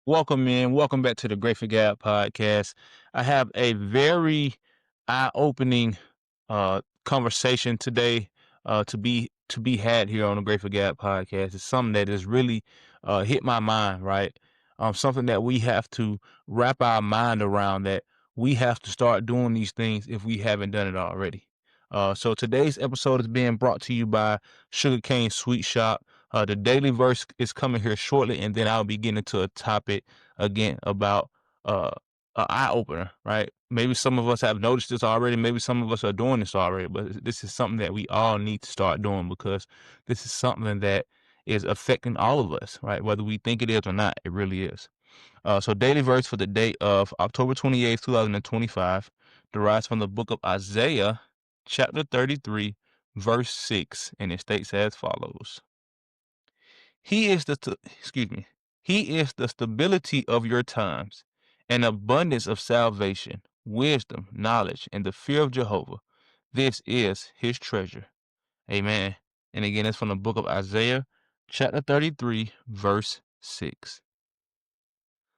Welcome back to the Grateful Gab Podcast. I have a very eye-opening conversation today to be had here on the Grateful Gab Podcast. It's something that has really hit my mind, right? Something that we have to wrap our mind around, that we have to start doing these things if we haven't done it already. So today's episode is being brought to you by Sugarcane Sweet Shop. The daily verse is coming here shortly, and then I'll be getting into a topic again about uh, an eye opener, right? Maybe some of us have noticed this already. Maybe some of us are doing this already, but this is something that we all need to start doing, because this is something that is affecting all of us, right? Whether we think it is or not, it really is. So daily verse for the day of October 28th, 2025 derives from the book of Isaiah, chapter 33, verse 6, and it states as follows. He is excuse me. He is the stability of your times, an abundance of salvation, wisdom, knowledge, and the fear of Jehovah. This is his treasure. Amen. And again, it's from the book of Isaiah, chapter 33, verse 6.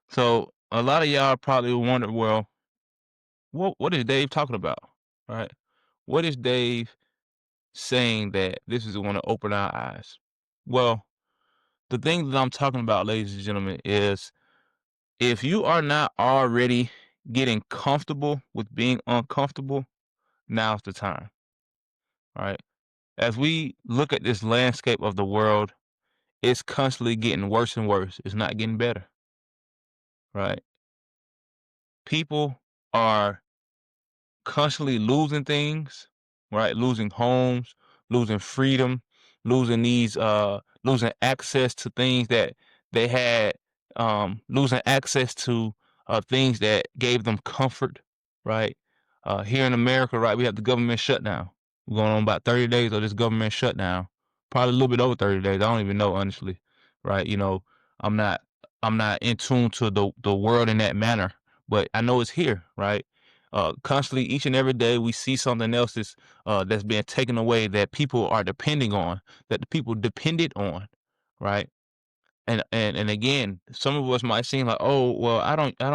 So a lot of y'all probably wonder, well, what is Dave talking about? Right? What is Dave saying that this is going to open our eyes? Well, the thing that I'm talking about, ladies and gentlemen, is if you are not already getting comfortable with being uncomfortable, now's the time. Right? As we look at this landscape of the world, it's constantly getting worse and worse. It's not getting better. Right? People are constantly losing things, right? Losing homes, losing freedom, losing access to things that they had, losing access to things that gave them comfort, right? Here in America, right, we have the government shutdown. We're going on about 30 days of this government shutdown. Probably a little bit over 30 days. I don't even know, honestly. Right. I'm not I'm not in tune to the world in that manner, but I know it's here, right? Constantly, each and every day, we see something else that's being taken away, that people are depending on, that the people depended on, right? And again, some of us might seem like, oh, well, I don't, I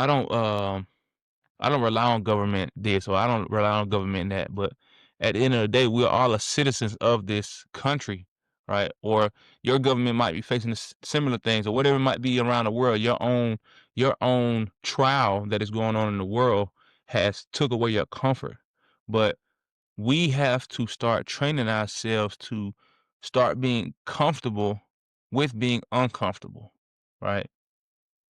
don't rely on government this, or I don't rely on government that. But at the end of the day, we're all a citizens of this country, right? Or your government might be facing similar things, or whatever might be around the world. Your own trial that is going on in the world has took away your comfort. But we have to start training ourselves to start being comfortable with being uncomfortable, right?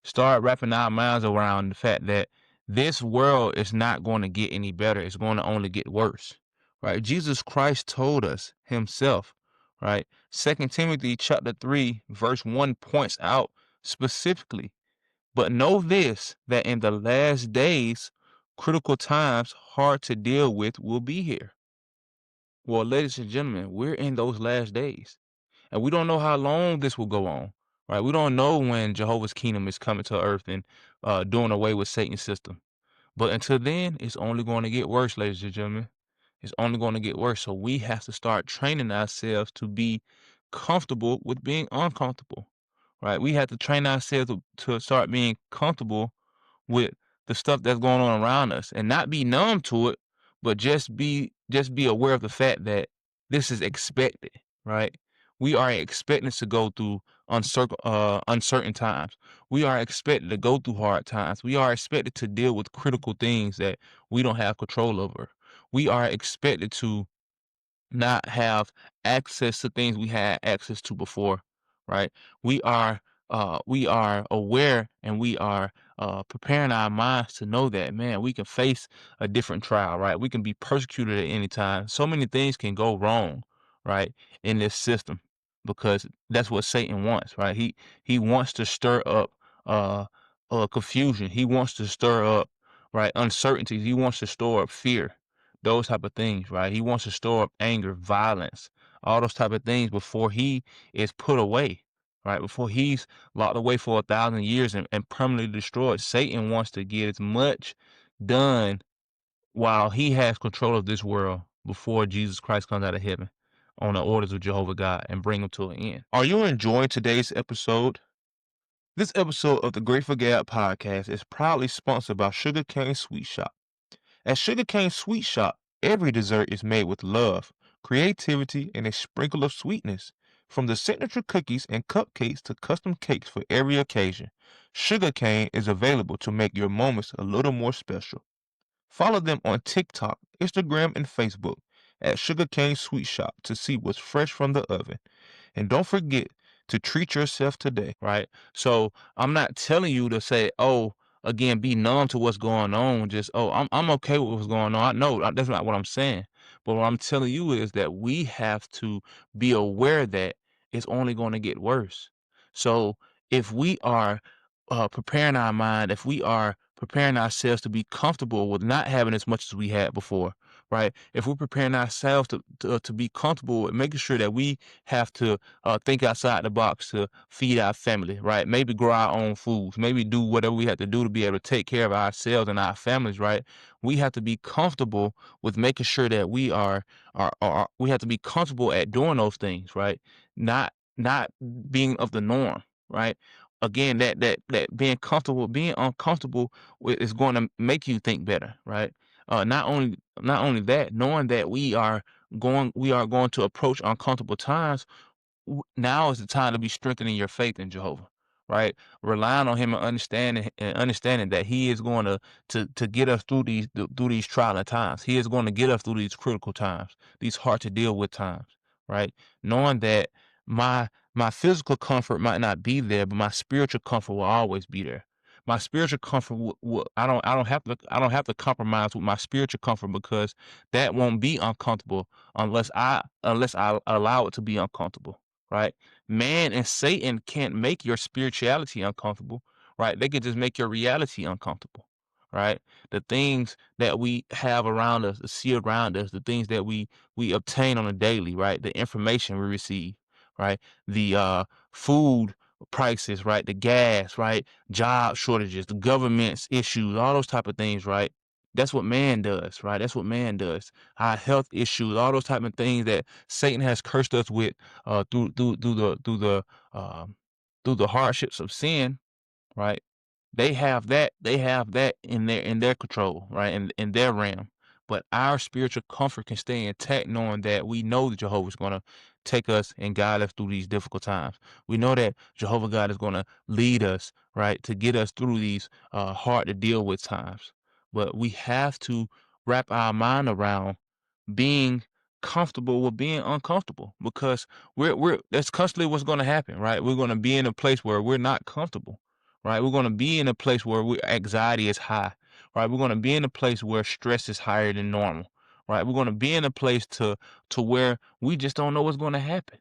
Start wrapping our minds around the fact that this world is not going to get any better. It's going to only get worse, right? Jesus Christ told us himself, right? Second Timothy chapter 3, verse 1 points out specifically, but know this, that in the last days, critical times hard to deal with will be here. Well, ladies and gentlemen, we're in those last days. And we don't know how long this will go on, right? We don't know when Jehovah's kingdom is coming to earth and doing away with Satan's system. But until then, it's only going to get worse, ladies and gentlemen. It's only going to get worse. So we have to start training ourselves to be comfortable with being uncomfortable, right? We have to train ourselves to start being comfortable with the stuff that's going on around us, and not be numb to it, but just be aware of the fact that this is expected, right? We are expected to go through uncertain times. We are expected to go through hard times. We are expected to deal with critical things that we don't have control over. We are expected to not have access to things we had access to before, right? We are aware, and we are preparing our minds to know that, man, we can face a different trial, right? We can be persecuted at any time. So many things can go wrong, right, in this system, because that's what Satan wants, right? He wants to stir up uh confusion. He wants to stir up, right, uncertainties. He wants to store up fear, those type of things, right? He wants to store up anger, violence, all those type of things before he is put away, right? Before he's locked away for 1,000 years and permanently destroyed. Satan wants to get as much done while he has control of this world before Jesus Christ comes out of heaven on the orders of Jehovah God and bring him to an end. Are you enjoying today's episode? This episode of the Grateful Gab Podcast is proudly sponsored by Sugarcane Sweet Shop. At Sugarcane Sweet Shop, every dessert is made with love, creativity, and a sprinkle of sweetness. From the signature cookies and cupcakes to custom cakes for every occasion, Sugarcane is available to make your moments a little more special. Follow them on TikTok, Instagram, and Facebook at Sugarcane Sweet Shop to see what's fresh from the oven. And don't forget to treat yourself today, right? So I'm not telling you to say, oh, again, be numb to what's going on. Just, oh, I'm okay with what's going on. I know that's not what I'm saying. But what I'm telling you is that we have to be aware that it's only going to get worse. So if we are preparing our mind, if we are preparing ourselves to be comfortable with not having as much as we had before, right? If we're preparing ourselves to be comfortable with making sure that we have to think outside the box to feed our family, right? Maybe grow our own foods, maybe do whatever we have to do to be able to take care of ourselves and our families, right? We have to be comfortable with making sure that we have to be comfortable at doing those things, right? Not being of the norm, right? Again, that being uncomfortable is going to make you think better, right? Not only that, knowing that we are going to approach uncomfortable times, now is the time to be strengthening your faith in Jehovah, right? Relying on Him and understanding that He is going to get us through these trial times. He is going to get us through these critical times, these hard to deal with times, right? Knowing that my physical comfort might not be there, but my spiritual comfort will always be there. My spiritual comfort I don't have to compromise with my spiritual comfort, because that won't be uncomfortable unless I allow it to be uncomfortable, right? Man and Satan can't make your spirituality uncomfortable, right? They can just make your reality uncomfortable, right? The things that we have around us, the see around us, the things that we obtain on a daily, right? The information we receive, right? The food prices, right? The gas, right? Job shortages, the government's issues, all those type of things, right? That's what man does, right? That's what man does. Our health issues, all those type of things that Satan has cursed us with through through the hardships of sin, right? They have that in their control, right? In their realm. But our spiritual comfort can stay intact, knowing that we know that Jehovah is going to take us and guide us through these difficult times. We know that Jehovah God is going to lead us, right, to get us through these hard to deal with times. But we have to wrap our mind around being comfortable with being uncomfortable, because we're that's constantly what's going to happen, right? We're going to be in a place where we're not comfortable, right? We're going to be in a place where anxiety is high, right? We're going to be in a place where stress is higher than normal, right? We're going to be in a place to where we just don't know what's going to happen,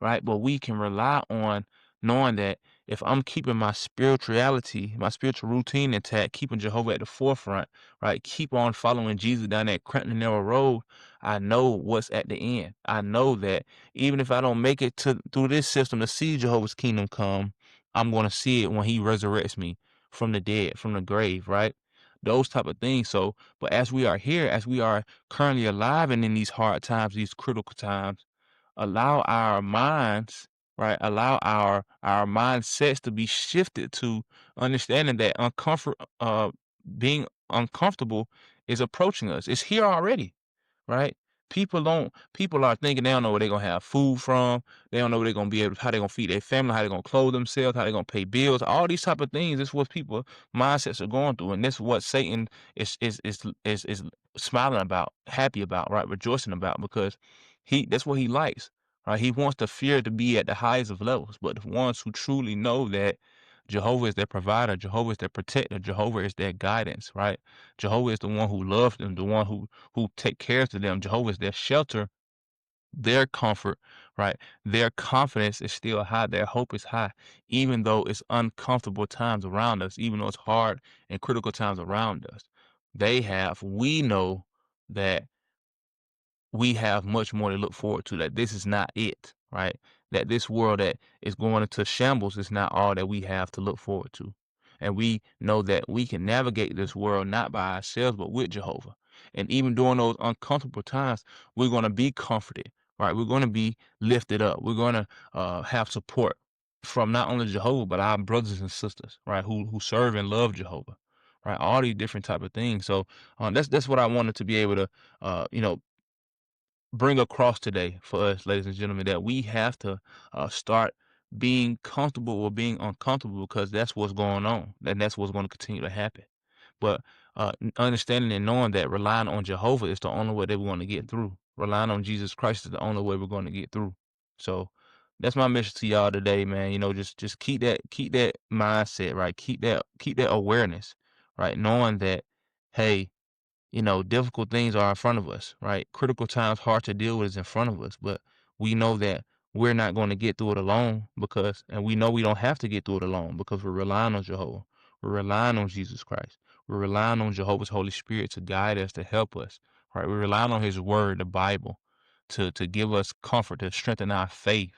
right? But we can rely on knowing that if I'm keeping my spirituality, my spiritual routine intact, keeping Jehovah at the forefront, right? Keep on following Jesus down that cramped and narrow road, I know what's at the end. I know that even if I don't make it through this system to see Jehovah's kingdom come, I'm going to see it when He resurrects me from the dead, from the grave, right? Those type of things. So, but as we are here, as we are currently alive and in these hard times, these critical times, allow our minds, right? Allow our mindsets to be shifted to understanding that being uncomfortable is approaching us. It's here already, right? People are thinking they don't know where they're gonna have food from. They don't know where they're gonna be able how they're gonna feed their family, how they're gonna clothe themselves, how they're gonna pay bills, all these type of things. This is what people mindsets are going through. And this is what Satan is smiling about, happy about, right? Rejoicing about, because that's what he likes. Right? He wants the fear to be at the highest of levels. But the ones who truly know that Jehovah is their provider, Jehovah is their protector, Jehovah is their guidance, right? Jehovah is the one who loves them, the one who take care of them. Jehovah is their shelter, their comfort, right? Their confidence is still high. Their hope is high, even though it's uncomfortable times around us, even though it's hard and critical times around us. We know that we have much more to look forward to, that this is not it, right? That this world that is going into shambles is not all that we have to look forward to. And we know that we can navigate this world not by ourselves, but with Jehovah. And even during those uncomfortable times, we're going to be comforted, right? We're going to be lifted up. We're going to have support. from not only Jehovah, but our brothers and sisters, right, who serve and love Jehovah, right? All these different type of things. So that's what I wanted to be able to, you know, bring across today for us, ladies and gentlemen, that we have to start being comfortable or being uncomfortable, because that's what's going on, and that's what's going to continue to happen. But understanding and knowing that relying on Jehovah is the only way that we want to get through. Relying on Jesus Christ is the only way we're going to get through. So that's my message to y'all today, man. You know, just keep that mindset, right? Keep that awareness, right? Knowing that, hey, you know, difficult things are in front of us, right? Critical times, hard to deal with, is in front of us, but we know that we're not going to get through it alone, and we know we don't have to get through it alone, because we're relying on Jehovah. We're relying on Jesus Christ. We're relying on Jehovah's Holy Spirit to guide us, to help us, right? We're relying on His Word, the Bible, to give us comfort, to strengthen our faith,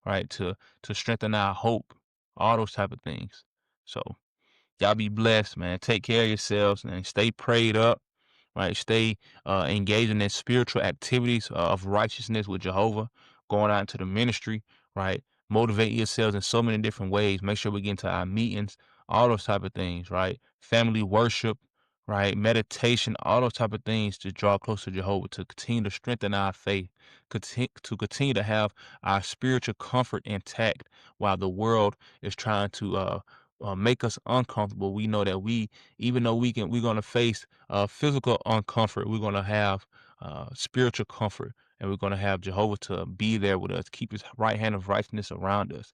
right? To strengthen our hope, all those type of things. So y'all be blessed, man. Take care of yourselves and stay prayed up, right? Stay engaging in spiritual activities of righteousness with Jehovah, going out into the ministry, right? Motivate yourselves in so many different ways. Make sure we get into our meetings, all those type of things, right? Family worship, right? Meditation, all those type of things to draw closer to Jehovah, to continue to strengthen our faith, to continue to have our spiritual comfort intact while the world is trying to make us uncomfortable. We know that even though we're going to face physical uncomfort, we're going to have spiritual comfort, and we're going to have Jehovah to be there with us, keep His right hand of righteousness around us,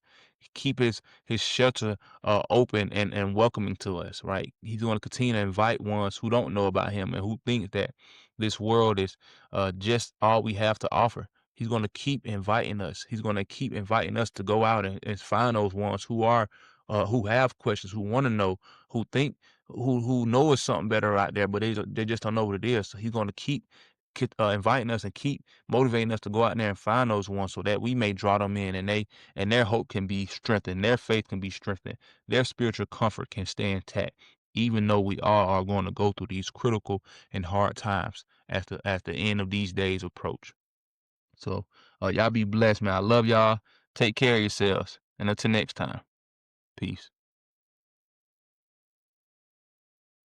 keep His shelter open and welcoming to us. Right? He's going to continue to invite ones who don't know about Him and who think that this world is just all we have to offer. He's going to keep inviting us. He's going to keep inviting us to go out and find those ones who have questions, who want to know, who know it's something better out there, but they just don't know what it is. So He's going to keep inviting us and keep motivating us to go out there and find those ones, so that we may draw them in, and their hope can be strengthened, their faith can be strengthened, their spiritual comfort can stay intact, even though we all are going to go through these critical and hard times as the end of these days approach. So y'all be blessed, man. I love y'all. Take care of yourselves, and until next time, peace.